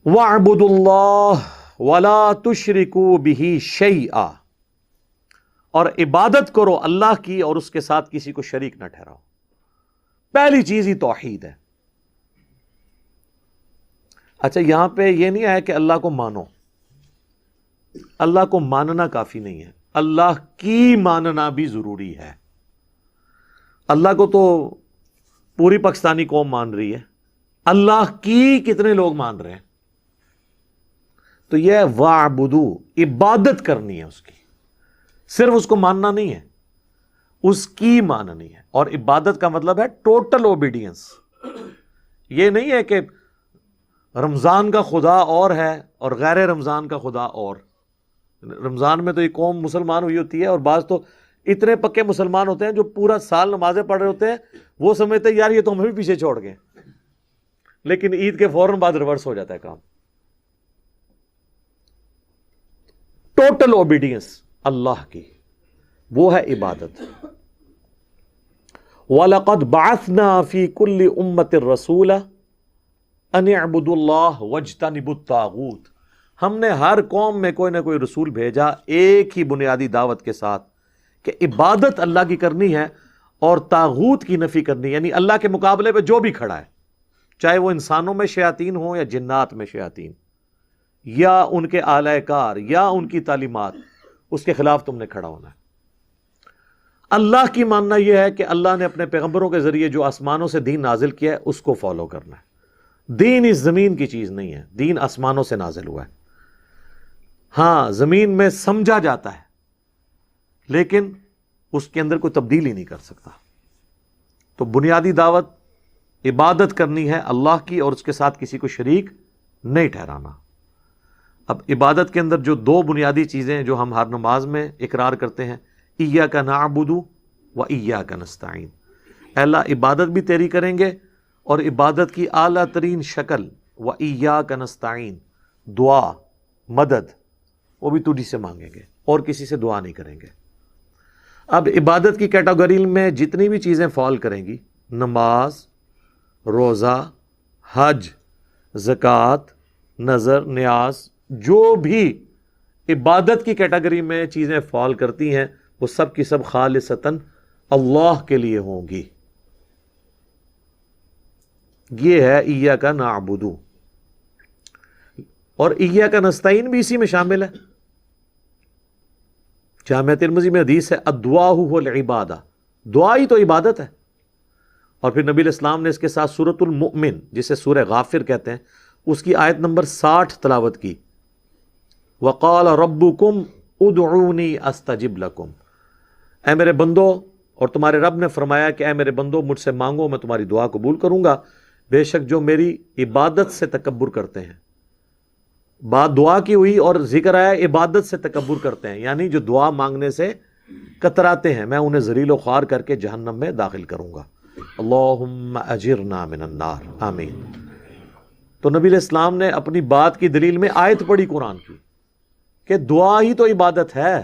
وَاعْبُدُوا اللَّهَ وَلَا تُشْرِكُوا بِهِ شَيْئًا، اور عبادت کرو اللہ کی اور اس کے ساتھ کسی کو شریک نہ ٹھہراؤ۔ پہلی چیز ہی توحید ہے۔ اچھا، یہاں پہ یہ نہیں آیا کہ اللہ کو مانو، اللہ کو ماننا کافی نہیں ہے، اللہ کی ماننا بھی ضروری ہے۔ اللہ کو تو پوری پاکستانی قوم مان رہی ہے، اللہ کی کتنے لوگ مان رہے ہیں؟ تو یہ وَاعْبُدُوا، عبادت کرنی ہے اس کی، صرف اس کو ماننا نہیں ہے، اس کی ماننی ہے۔ اور عبادت کا مطلب ہے ٹوٹل اوبیڈینس۔ یہ نہیں ہے کہ رمضان کا خدا اور ہے اور غیر رمضان کا خدا اور۔ رمضان میں تو یہ قوم مسلمان ہوئی ہوتی ہے، اور بعض تو اتنے پکے مسلمان ہوتے ہیں جو پورا سال نمازیں پڑھ رہے ہوتے ہیں، وہ سمجھتے ہیں یار یہ تو ہمیں بھی پیچھے چھوڑ گئے، لیکن عید کے فوراً بعد ریورس ہو جاتا ہے کام۔ ٹوٹل اوبیڈینس اللہ کی، وہ ہے عبادت۔ وَلَقَدْ بَعَثْنَا فِي كُلِّ أُمَّةٍ رَسُولًا أَنِ اعْبُدُوا اللَّهَ وَاجْتَنِبُوا الطَّاغُوتَ، ہم نے ہر قوم میں کوئی نہ کوئی رسول بھیجا ایک ہی بنیادی دعوت کے ساتھ کہ عبادت اللہ کی کرنی ہے اور طاغوت کی نفی کرنی ہے، یعنی اللہ کے مقابلے پہ جو بھی کھڑا ہے، چاہے وہ انسانوں میں شیاطین ہوں یا جنات میں شیاطین، یا ان کے اعلی کار یا ان کی تعلیمات، اس کے خلاف تم نے کھڑا ہونا ہے۔ اللہ کی ماننا یہ ہے کہ اللہ نے اپنے پیغمبروں کے ذریعے جو آسمانوں سے دین نازل کیا ہے اس کو فالو کرنا ہے۔ دین اس زمین کی چیز نہیں ہے، دین آسمانوں سے نازل ہوا ہے۔ ہاں، زمین میں سمجھا جاتا ہے لیکن اس کے اندر کوئی تبدیلی نہیں کر سکتا۔ تو بنیادی دعوت عبادت کرنی ہے اللہ کی اور اس کے ساتھ کسی کو شریک نہیں ٹھہرانا۔ اب عبادت کے اندر جو دو بنیادی چیزیں ہیں جو ہم ہر نماز میں اقرار کرتے ہیں، ایاک نعبد و ایاک نستعین، اے اللہ عبادت بھی تیری کریں گے اور عبادت کی اعلیٰ ترین شکل و ایاک نستعین، دعا مدد، وہ بھی تجھی سے مانگیں گے اور کسی سے دعا نہیں کریں گے۔ اب عبادت کی کیٹیگری میں جتنی بھی چیزیں فال کریں گی، نماز، روزہ، حج، زکوٰۃ، نذر، نیاز، جو بھی عبادت کی کیٹیگری میں چیزیں فال کرتی ہیں وہ سب کی سب خالصتاً اللہ کے لیے ہوں گی۔ یہ ہے ایاک نعبد، اور ایاک نستعین بھی اسی میں شامل ہے۔ جامعہ ترمذی میں حدیث ہے الدعاء هو العبادہ، دعا ہی تو عبادت ہے۔ اور پھر نبی الاسلام نے اس کے ساتھ سورۃ المؤمن، جسے سورہ غافر کہتے ہیں، اس کی آیت نمبر 60 تلاوت کی، وقال ربکم ادعونی استجب لکم، اے میرے بندو، اور تمہارے رب نے فرمایا کہ اے میرے بندو مجھ سے مانگو میں تمہاری دعا قبول کروں گا، بے شک جو میری عبادت سے تکبر کرتے ہیں۔ بات دعا کی ہوئی اور ذکر آیا عبادت سے تکبر کرتے ہیں، یعنی جو دعا مانگنے سے کتراتے ہیں، میں انہیں ذلیل و خوار کر کے جہنم میں داخل کروں گا۔ اللہم اجرنا من النار، آمین۔ تو نبی علیہ السلام نے اپنی بات کی دلیل میں آیت پڑھی قرآن کی کہ دعا ہی تو عبادت ہے۔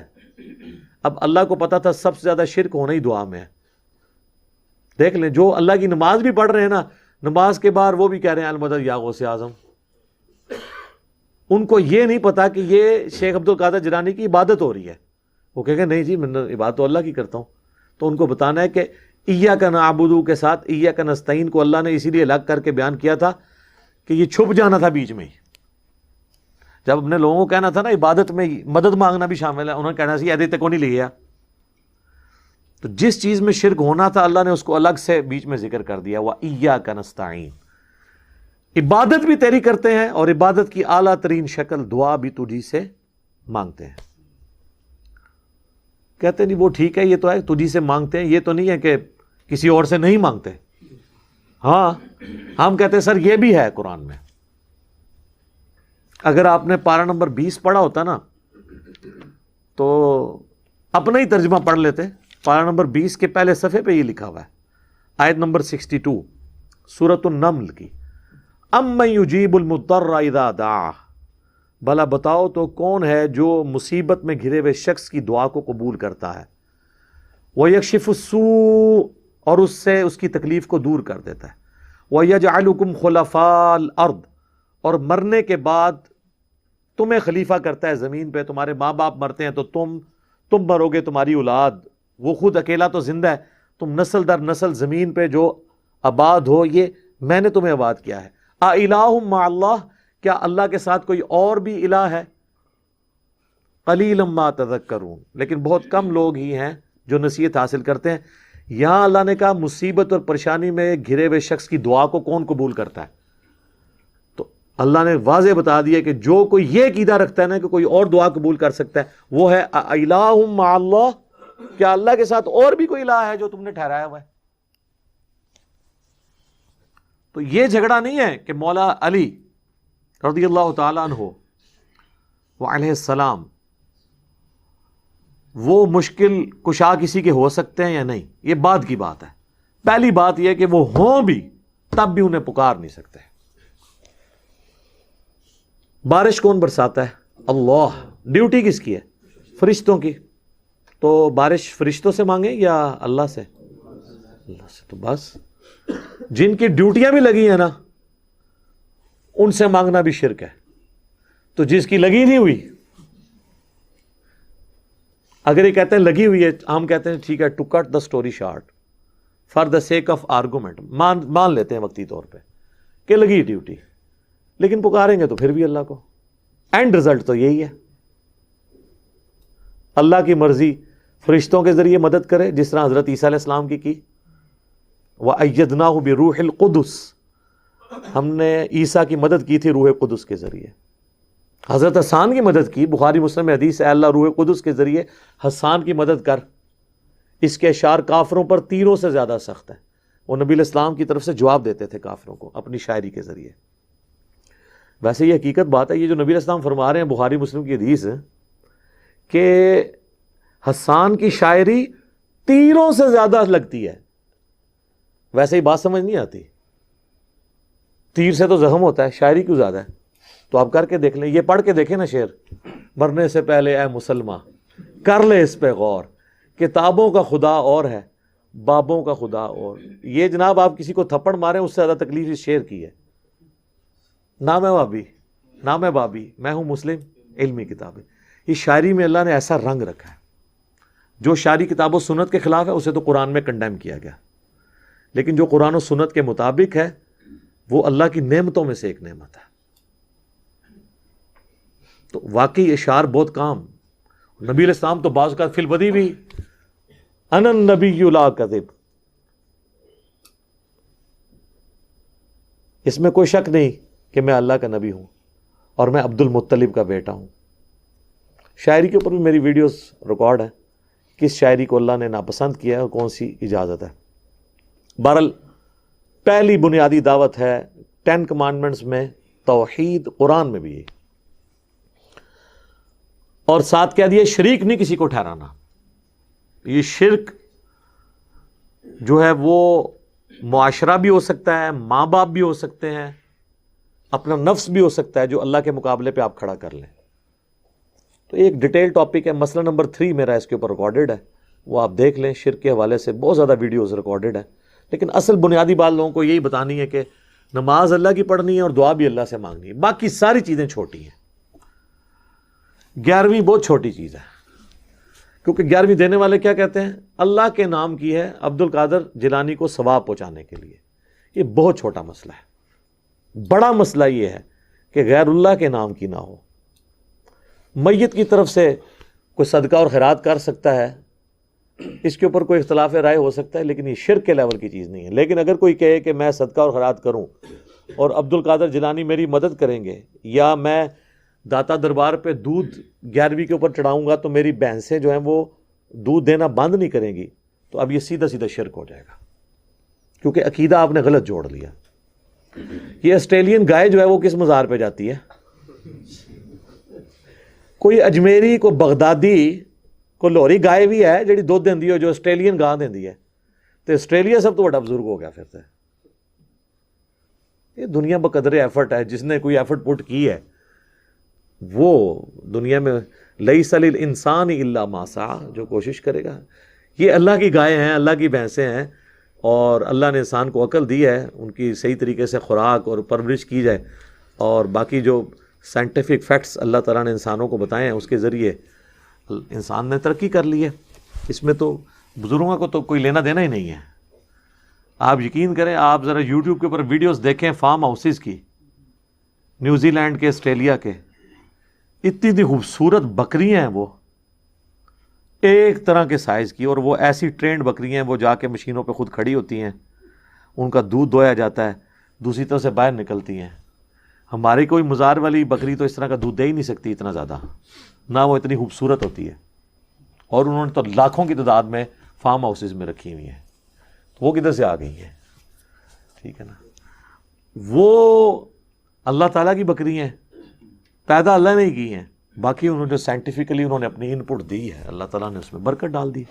اب اللہ کو پتا تھا سب سے زیادہ شرک ہونا ہی دعا میں ہے۔ دیکھ لیں، جو اللہ کی نماز بھی پڑھ رہے ہیں نا، نماز کے بعد وہ بھی کہہ رہے ہیں المدد یا غوث اعظم، ان کو یہ نہیں پتا کہ یہ شیخ عبد القادر جیلانی کی عبادت ہو رہی ہے۔ وہ کہیں گے نہیں جی میں عبادت تو اللہ کی کرتا ہوں۔ تو ان کو بتانا ہے کہ ایاک نعبد کے ساتھ ایاک نستعین کو اللہ نے اسی لیے الگ کر کے بیان کیا تھا کہ یہ چھپ جانا تھا بیچ میں ہی۔ جب اپنے لوگوں کو کہنا تھا نا عبادت میں مدد مانگنا بھی شامل ہے، انہوں نے کہنا سی ایدے تے کو نہیں لیا۔ تو جس چیز میں شرک ہونا تھا اللہ نے اس کو الگ سے بیچ میں ذکر کر دیا، وَإِيَّاكَ نَسْتَعِينُ، عبادت بھی تیری کرتے ہیں اور عبادت کی اعلیٰ ترین شکل دعا بھی تجھی سے مانگتے ہیں۔ کہتے نہیں وہ ٹھیک ہے، یہ تو ہے تجھی سے مانگتے ہیں، یہ تو نہیں ہے کہ کسی اور سے نہیں مانگتے۔ ہاں ہم کہتے ہیں سر یہ بھی ہے قرآن میں۔ اگر آپ نے پارہ نمبر 20 پڑھا ہوتا نا تو اپنا ہی ترجمہ پڑھ لیتے۔ پارہ نمبر 20 کے پہلے صفحے پہ یہ لکھا ہوا ہے، آیت نمبر 62 سورۃ النمل کی، اَمَّن يُجِيبُ الْمُضْطَرَّ اِذَا دَعَاهُ، بھلا بتاؤ تو کون ہے جو مصیبت میں گھرے ہوئے شخص کی دعا کو قبول کرتا ہے، وَيَكْشِفُ السُّوءَ، اور اس سے اس کی تکلیف کو دور کر دیتا ہے، وَيَجْعَلُكُمْ خُلَفَاءَ الْأَرْضِ، اور مرنے کے بعد تمہیں خلیفہ کرتا ہے زمین پہ. تمہارے ماں باپ مرتے ہیں تو تم مرو گے, تمہاری اولاد. وہ خود اکیلا تو زندہ ہے, تم نسل در نسل زمین پہ جو آباد ہو, یہ میں نے تمہیں آباد کیا ہے. اِلٰہٌ مع اللہ, کیا اللہ کے ساتھ کوئی اور بھی الہ ہے؟ قلیلا ما تذکرون, لیکن بہت کم لوگ ہی ہیں جو نصیحت حاصل کرتے ہیں. یہاں اللہ نے کہا مصیبت اور پریشانی میں گھرے ہوئے شخص کی دعا کو کون قبول کرتا ہے؟ تو اللہ نے واضح بتا دیا کہ جو کوئی یہ عقیدہ رکھتا ہے نا کہ کوئی اور دعا قبول کر سکتا ہے, وہ ہے اِلٰہٌ مع اللہ, کیا اللہ کے ساتھ اور بھی کوئی الہ ہے جو تم نے ٹھہرایا ہوا ہے؟ تو یہ جھگڑا نہیں ہے کہ مولا علی رضی اللہ تعالیٰ عنہ وعلیہ السلام وہ مشکل کشا کسی کے ہو سکتے ہیں یا نہیں, یہ بعد کی بات ہے. پہلی بات یہ کہ وہ ہوں بھی تب بھی انہیں پکار نہیں سکتے. بارش کون برساتا ہے؟ اللہ. ڈیوٹی کس کی ہے؟ فرشتوں کی. تو بارش فرشتوں سے مانگیں یا اللہ سے؟ اللہ سے. تو بس جن کی ڈیوٹیاں بھی لگی ہیں نا, ان سے مانگنا بھی شرک ہے. تو جس کی لگی نہیں ہوئی, اگر یہ کہتے ہیں لگی ہوئی ہے, ہم کہتے ہیں ٹھیک ہے, to cut the story short for the sake of argument, مان لیتے ہیں وقتی طور پہ کہ لگی ڈیوٹی, لیکن پکاریں گے تو پھر بھی اللہ کو. اینڈ رزلٹ تو یہی ہے, اللہ کی مرضی فرشتوں کے ذریعے مدد کرے, جس طرح حضرت عیسیٰ علیہ السلام کی. وَأَيَّدْنَاهُ بِرُوحِ الْقُدُسِ, ہم نے عیسیٰ کی مدد کی تھی روح قدس کے ذریعے. حضرت حسان کی مدد کی, بخاری مسلم میں حدیث ہے, اللہ روح قدس کے ذریعے حسان کی مدد کر. اس کے اشعار کافروں پر تیروں سے زیادہ سخت ہیں. وہ نبی علیہ السلام کی طرف سے جواب دیتے تھے کافروں کو اپنی شاعری کے ذریعے. ویسے یہ حقیقت بات ہے, یہ جو نبی علیہ السلام فرما رہے ہیں, بخاری مسلم کی حدیث ہے کہ حسان کی شاعری تیروں سے زیادہ لگتی ہے. ویسے ہی بات سمجھ نہیں آتی, تیر سے تو زخم ہوتا ہے, شاعری کیوں زیادہ ہے؟ تو آپ کر کے دیکھ لیں, یہ پڑھ کے دیکھیں نا شعر, مرنے سے پہلے اے مسلماں کر لے اس پہ غور, کتابوں کا خدا اور ہے بابوں کا خدا اور. یہ جناب آپ کسی کو تھپڑ ماریں اس سے زیادہ تکلیف اس شعر کی ہے. نام ہے بابی, نام ہے بابی, میں ہوں مسلم, علمی کتابیں. یہ شاعری میں اللہ نے ایسا رنگ رکھا ہے, جو شاعری کتاب و سنت کے خلاف ہے اسے تو قرآن میں کنڈیم کیا گیا, لیکن جو قرآن و سنت کے مطابق ہے وہ اللہ کی نعمتوں میں سے ایک نعمت ہے. تو واقعی اشعار بہت کام. نبی علیہ السلام تو بعض اوقات فی البدی بھی انا النبی لا کذب, اس میں کوئی شک نہیں کہ میں اللہ کا نبی ہوں اور میں عبد المطلب کا بیٹا ہوں. شاعری کے اوپر بھی میری ویڈیوز ریکارڈ ہیں, کس شاعری کو اللہ نے ناپسند کیا ہے اور کون سی اجازت ہے. بہرحال پہلی بنیادی دعوت ہے 10 کمانڈمنٹس میں توحید, قرآن میں بھی یہی, اور ساتھ کہہ دیا شریک نہیں کسی کو ٹھہرانا. یہ شرک جو ہے وہ معاشرہ بھی ہو سکتا ہے, ماں باپ بھی ہو سکتے ہیں, اپنا نفس بھی ہو سکتا ہے جو اللہ کے مقابلے پہ آپ کھڑا کر لیں. تو ایک ڈیٹیل ٹاپک ہے, مسئلہ نمبر 3 میرا اس کے اوپر ریکارڈڈ ہے, وہ آپ دیکھ لیں. شرک کے حوالے سے بہت زیادہ ویڈیوز ریکارڈڈ ہیں, لیکن اصل بنیادی بات لوگوں کو یہی بتانی ہے کہ نماز اللہ کی پڑھنی ہے اور دعا بھی اللہ سے مانگنی ہے, باقی ساری چیزیں چھوٹی ہیں. 11ویں بہت چھوٹی چیز ہے, کیونکہ 11ویں دینے والے کیا کہتے ہیں, اللہ کے نام کی ہے عبد القادر جیلانی کو ثواب پہنچانے کے لیے. یہ بہت چھوٹا مسئلہ ہے. بڑا مسئلہ یہ ہے کہ غیر اللہ کے نام کی نہ ہو. میت کی طرف سے کوئی صدقہ اور خیرات کر سکتا ہے, اس کے اوپر کوئی اختلاف رائے ہو سکتا ہے, لیکن یہ شرک کے لیول کی چیز نہیں ہے. لیکن اگر کوئی کہے کہ میں صدقہ اور خیرات کروں اور عبد القادر جیلانی میری مدد کریں گے, یا میں داتا دربار پہ دودھ 11ویں کے اوپر چڑھاؤں گا تو میری بھینسیں جو ہیں وہ دودھ دینا بند نہیں کریں گی, تو اب یہ سیدھا سیدھا شرک ہو جائے گا, کیونکہ عقیدہ آپ نے غلط جوڑ لیا. یہ آسٹریلین گائے جو ہے وہ کس مزار پہ جاتی ہے؟ کوئی اجمیری کو بغدادی کو لاہوری گائے بھی ہے جڑی دودھ دیندی ہو جو آسٹریلین گاہ دیندی ہے, تو آسٹریلیا سب تو بڑا بزرگ ہو گیا پھر سے. یہ دنیا بقدر ایفرٹ ہے, جس نے کوئی ایفرٹ پٹ کی ہے وہ دنیا میں لیس للانسان الا ما سعی, جو کوشش کرے گا. یہ اللہ کی گائے ہیں, اللہ کی بھینسیں ہیں, اور اللہ نے انسان کو عقل دی ہے, ان کی صحیح طریقے سے خوراک اور پرورش کی جائے اور باقی جو سائنٹیفک فیکٹس اللہ تعالیٰ نے انسانوں کو بتائے ہیں اس کے ذریعے انسان نے ترقی کر لی ہے. اس میں تو بزرگوں کو تو کوئی لینا دینا ہی نہیں ہے. آپ یقین کریں، آپ ذرا یوٹیوب کے اوپر ویڈیوز دیکھیں فارم ہاؤسز کی، نیوزی لینڈ کے، آسٹریلیا کے، اتنی خوبصورت بکریاں ہیں، وہ ایک طرح کے سائز کی، اور وہ ایسی ٹرینڈ بکریاں ہیں، وہ جا کے مشینوں پہ خود کھڑی ہوتی ہیں، ان کا دودھ دویا جاتا ہے، دوسری طرف سے باہر نکلتی ہیں. ہماری کوئی مزار والی بکری تو اس طرح کا دودھ دے ہی نہیں سکتی اتنا زیادہ، نہ وہ اتنی خوبصورت ہوتی ہے. اور انہوں نے تو لاکھوں کی تعداد میں فارم ہاؤسز میں رکھی ہوئی ہیں، تو وہ کدھر سے آ گئی ہیں؟ ٹھیک ہے نا. وہ اللہ تعالیٰ کی بکری ہیں، پیدا اللہ نے کی ہیں. باقی انہوں نے جو سائنٹیفکلی انہوں نے اپنی ان پٹ دی ہے، اللہ تعالیٰ نے اس میں برکت ڈال دی.